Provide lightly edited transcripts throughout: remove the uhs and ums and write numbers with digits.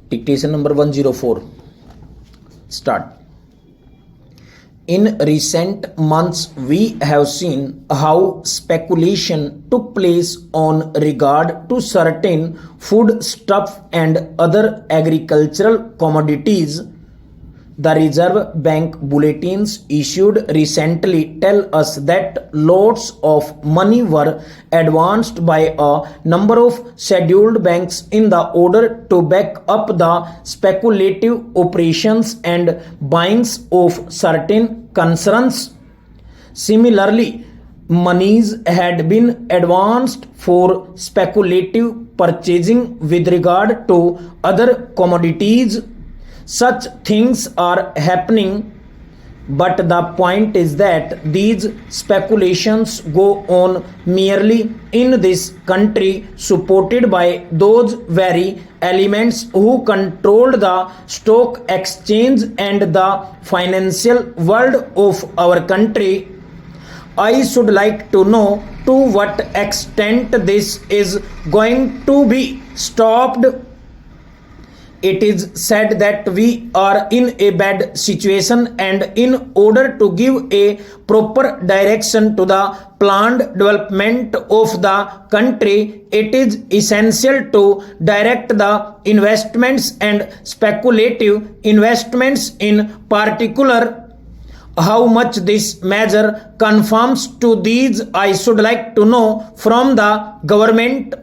Dictation number 104. Start. In recent months, we have seen how speculation took place on regard to certain foodstuff and other agricultural commodities. The Reserve Bank bulletins issued recently tell us that lots of money were advanced by a number of scheduled banks in the order to back up the speculative operations and buyings of certain concerns. Similarly, monies had been advanced for speculative purchasing with regard to other commodities. Such things are happening, but the point is that these speculations go on merely in this country, supported by those very elements who controlled the stock exchange and the financial world of our country. I should like to know to what extent this is going to be stopped. It is said that we are in a bad situation, and in order to give a proper direction to the planned development of the country, it is essential to direct the investments and speculative investments in particular. How much this measure conforms to these, I should like to know from the government.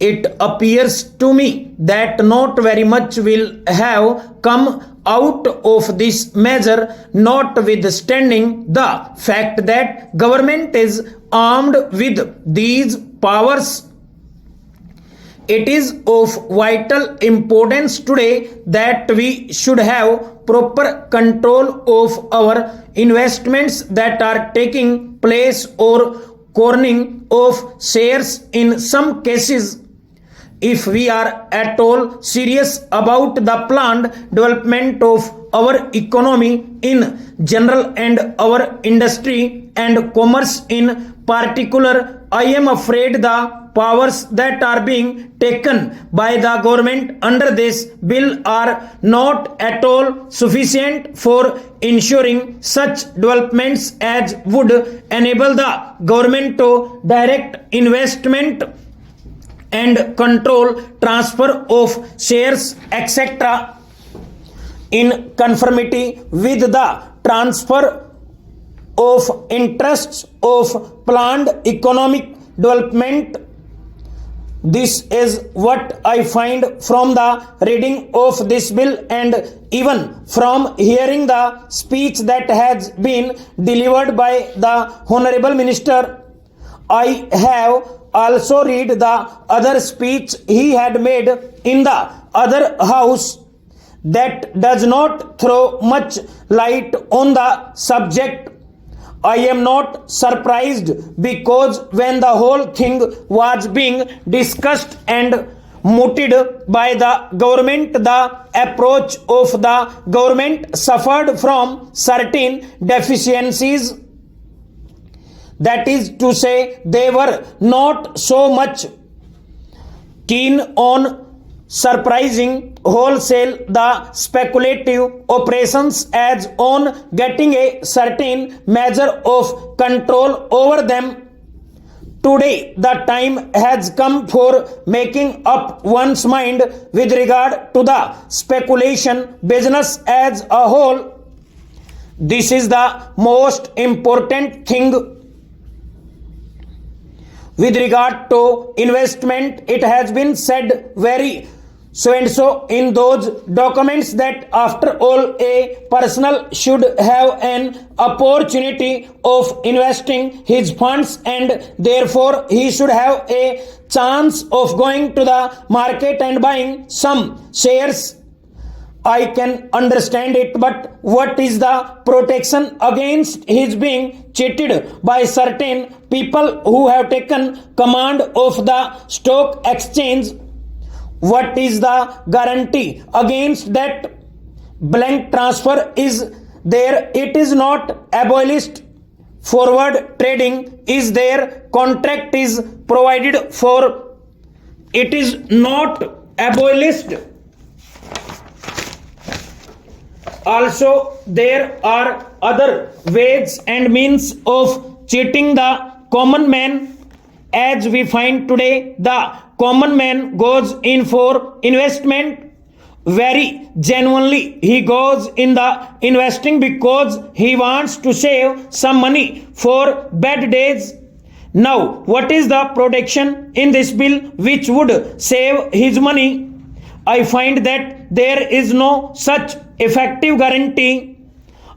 It appears to me that not very much will have come out of this measure, notwithstanding the fact that government is armed with these powers. It is of vital importance today that we should have proper control of our investments that are taking place, or cornering of shares in some cases. If we are at all serious about the planned development of our economy in general and our industry and commerce in particular, I am afraid the powers that are being taken by the government under this bill are not at all sufficient for ensuring such developments as would enable the government to direct investment and control transfer of shares, etc. in conformity with the transfer of interests of planned economic development. This is what I find from the reading of this bill, and even from hearing the speech that has been delivered by the Honorable Minister. I have also read the other speech he had made in the other house that does not throw much light on the subject. I am not surprised, because when the whole thing was being discussed and mooted by the government, the approach of the government suffered from certain deficiencies. That is to say, they were not so much keen on surprising wholesale the speculative operations as on getting a certain measure of control over them. Today, the time has come for making up one's mind with regard to the speculation business as a whole. This is the most important thing. With regard to investment, it has been said very so and so in those documents that after all a person should have an opportunity of investing his funds, and therefore he should have a chance of going to the market and buying some shares. I can understand it, but what is the protection against his being cheated by certain people who have taken command of the stock exchange? What is the guarantee against that? Blank transfer is there, it is not abolished. Forward trading is there, contract is provided for, it is not abolished. Also, there are other ways and means of cheating the common man. As we find today, the common man goes in for investment. Very genuinely, he goes in the investing because he wants to save some money for bad days. Now, what is the protection in this bill which would save his money? I find that there is no such effective guarantee.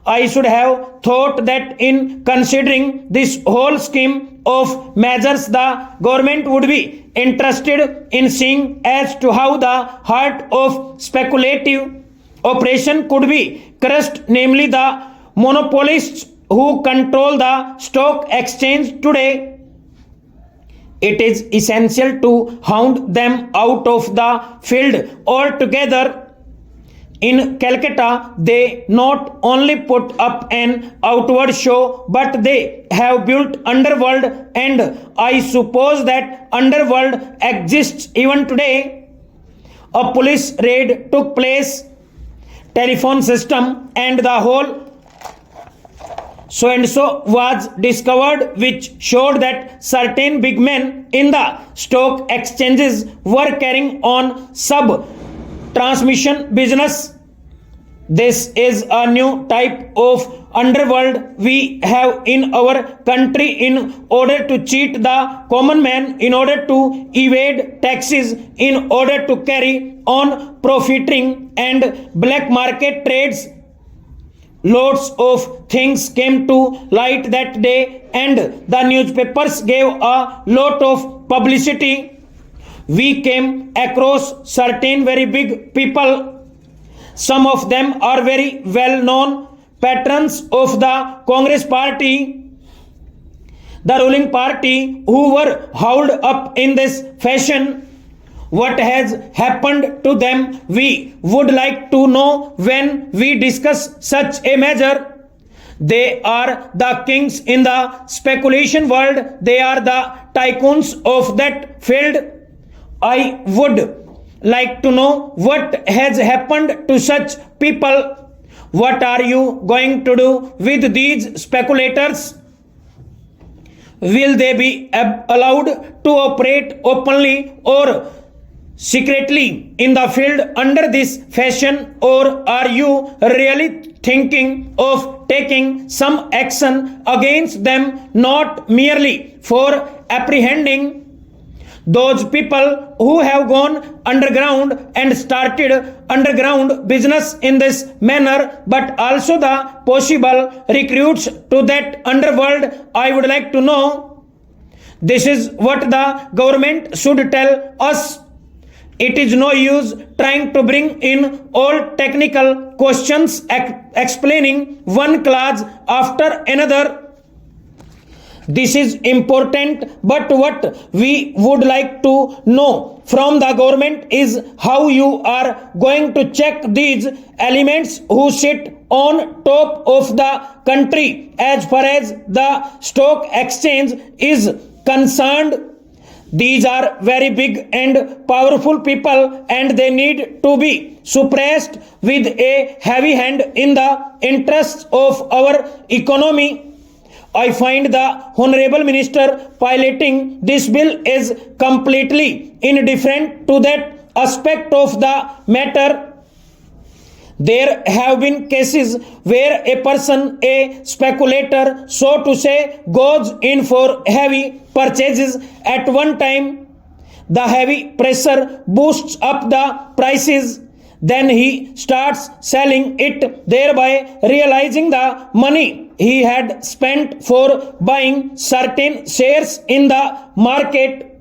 I should have thought that in considering this whole scheme of measures, the government would be interested in seeing as to how the heart of speculative operation could be crushed, namely the monopolists who control the stock exchange today. It is essential to hound them out of the field altogether. In Calcutta, they not only put up an outward show, but they have built underworld, and I suppose that underworld exists even today. A police raid took place, telephone system, and the whole so and so was discovered, which showed that certain big men in the stock exchanges were carrying on sub transmission business. This is a new type of underworld we have in our country in order to cheat the common man, in order to evade taxes, in order to carry on profiting and black market trades. Lots of things came to light that day, and the newspapers gave a lot of publicity. We came across certain very big people. Some of them are very well known patrons of the Congress party, the ruling party, who were hauled up in this fashion. What has happened to them, we would like to know when we discuss such a measure. They are the kings in the speculation world. They are the tycoons of that field. I would like to know what has happened to such people. What are you going to do with these speculators? Will they be allowed to operate openly or secretly in the field under this fashion, or are you really thinking of taking some action against them, not merely for apprehending those people who have gone underground and started underground business in this manner, but also the possible recruits to that underworld? I would like to know. This is what the government should tell us. It is no use trying to bring in all technical questions, explaining one clause after another. This is important, but what we would like to know from the government is how you are going to check these elements who sit on top of the country as far as the stock exchange is concerned. These are very big and powerful people, and they need to be suppressed with a heavy hand in the interests of our economy. I find the Honorable Minister piloting this bill is completely indifferent to that aspect of the matter. There have been cases where a person, a speculator, so to say, goes in for heavy purchases at one time. The heavy pressure boosts up the prices. Then he starts selling it, thereby realizing the money he had spent for buying certain shares in the market.